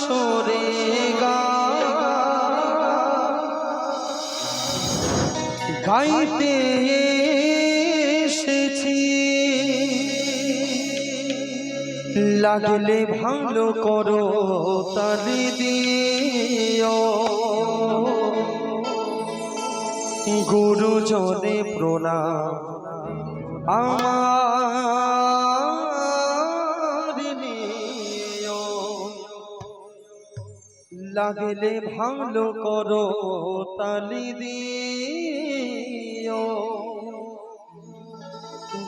আসরে গাইতে এসেছি, লাগলে ভালো করো তালি দিও, গুরুজনে প্রণাম আমার নিও, লাগলে ভালো করো তালি দিও,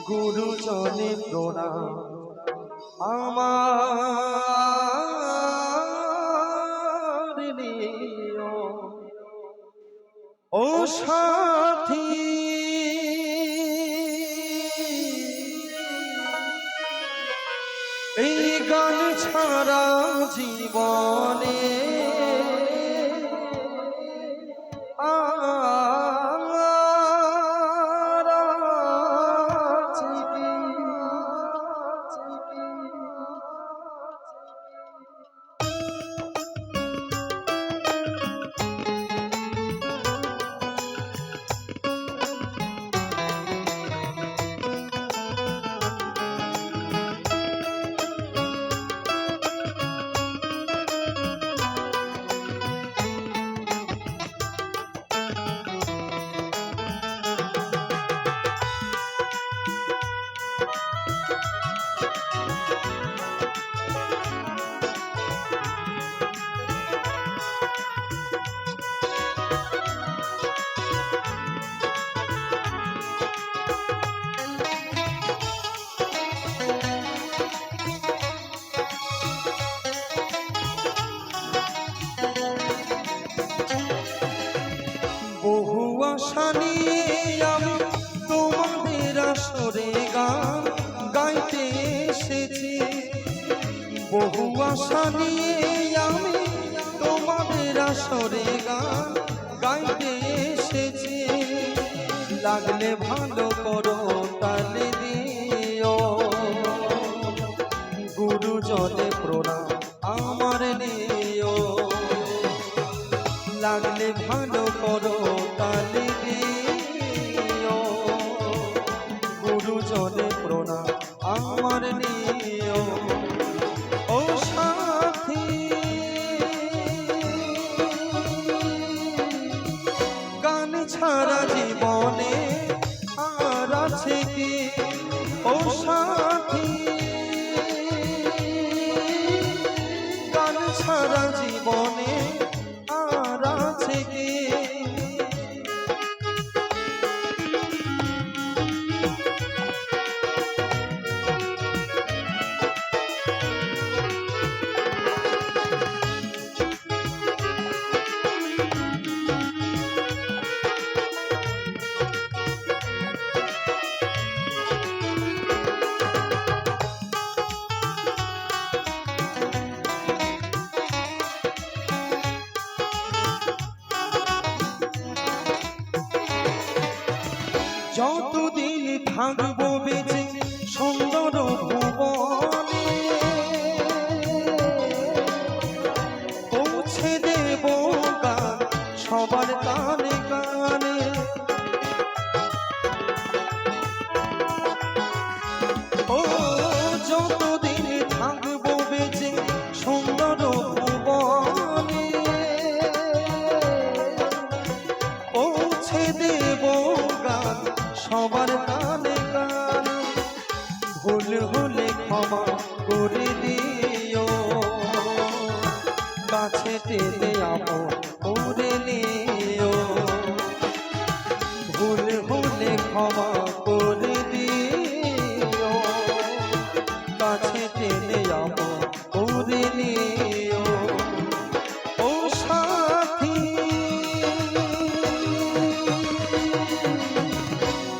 গুরুজনে প্রণাম আমার নিও। ও সাথী এই গান ছাড়া জীবনে বহু আশা নিয়ে আমি তোমাদের আসরে গান গাইতে এসেছি, বহু আশা নিয়ে আমি তোমাদের আসরে গান গাইতে এসেছি, লাগলে ভালো করো তালি দিও, গুরুজনে প্রণাম আমার নিও, লাগলে ভালো করো তালি দিও, গুরুজনে প্রণাম আমার নিও। ও সাথী গান ছাড়া জীবনে আর আছে কি, ও সাথী গান ছাড়া জীবনে আর আছে কি, যতদিন থাকবো বেঁচে সুন্দর ভুবনে, পৌঁছে দেব গান সবার কানে কানে, ও যতদিন থাকবো বেঁচে সুন্দর ভুবনে, পৌঁছে দেব গান সবার কানে কানে, ভুল হলে ক্ষমা করে দিও, কাছে টেনে আপন করে নিও, ভুল হলে ক্ষমা করে দিও, কাছে টেনে আপন করে নিও। ও সাথী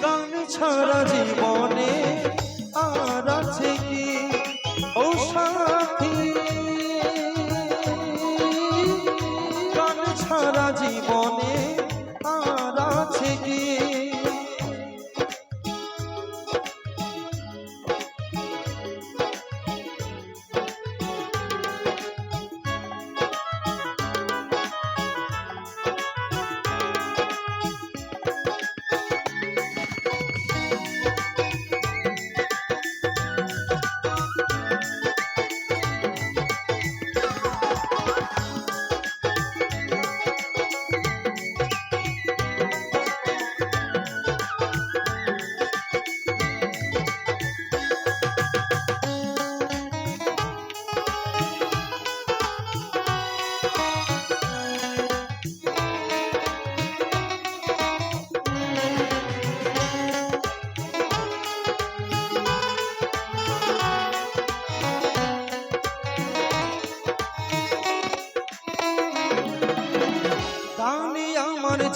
গান ছাড়া জীবনে আর আছে কি, ও সাথী গান ছাড়া জীবনে আর আছে কি।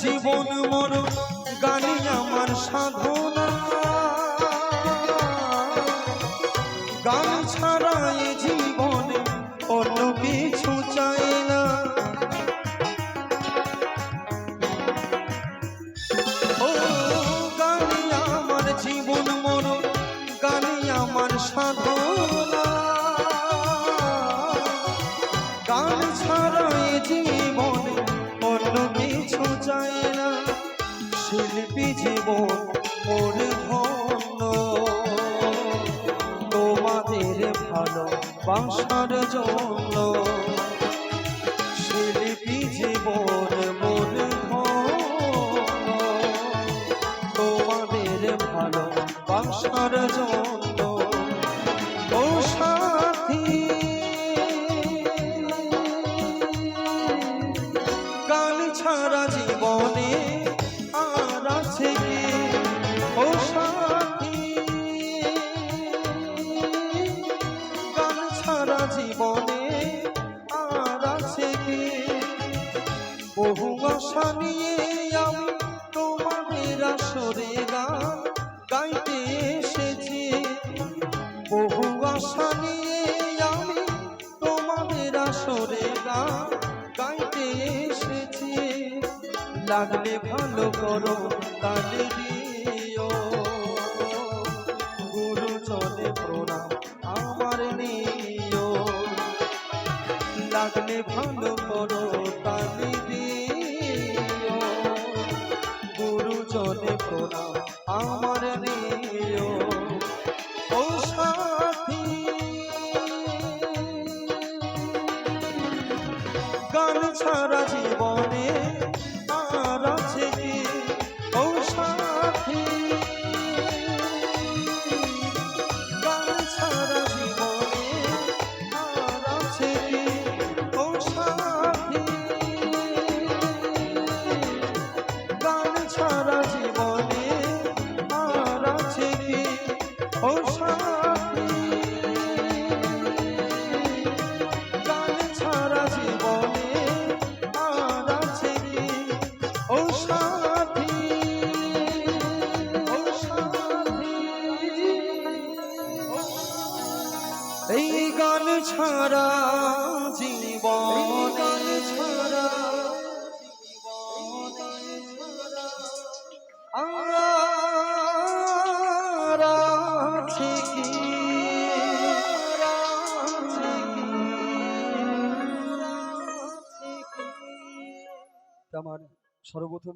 জীবন মরণ গানই আমার সাধনা গান ছাড়া এ জীবনে অন্য কিছু চাই না ও গানই আমার জীবন মরণ গানই আমার সাধনা গান ছাড়া এ জীবনে অন্য কিছু চাই না শিল্পী জীবন মোর ধন্য তোমাদের ভালোবাসার জন্য শিল্পী জীবন মোর ধন্য তোমাদের ভালোবাসার জন্য ও সাথী গান ছাড়া জীবনে আর আছে কি ও সাথী গান ছাড়া জীবনে আর আছে কি বহু আশা নিয়ে আমি তোমাদের আসরে গান গাইতে এসেছি বহু আশা নিয়ে আমি তোমাদের আসরে গান গাইতে এসেছি লাগলে ভালো করো তালে দিও গুরুজনে প্রণাম আমার নিও লাগলে ভালো করো তালে দিও গুরুজনে প্রণাম আমার নিও ও সাথী গান ছাড়া জীবনে আর আছে কি ও সাথী গান ছাড়া জীবনে আর আছে কি ও সাথী গান ছাড়া জীবনে আর আছে কি ও সাথী গান ছাড়া জীবনে আর আছে কি ও সাথী ও সাথী এই গান ছাড়া জীবনে ছাড়া আর আছে কি আমার সর্বপ্রথম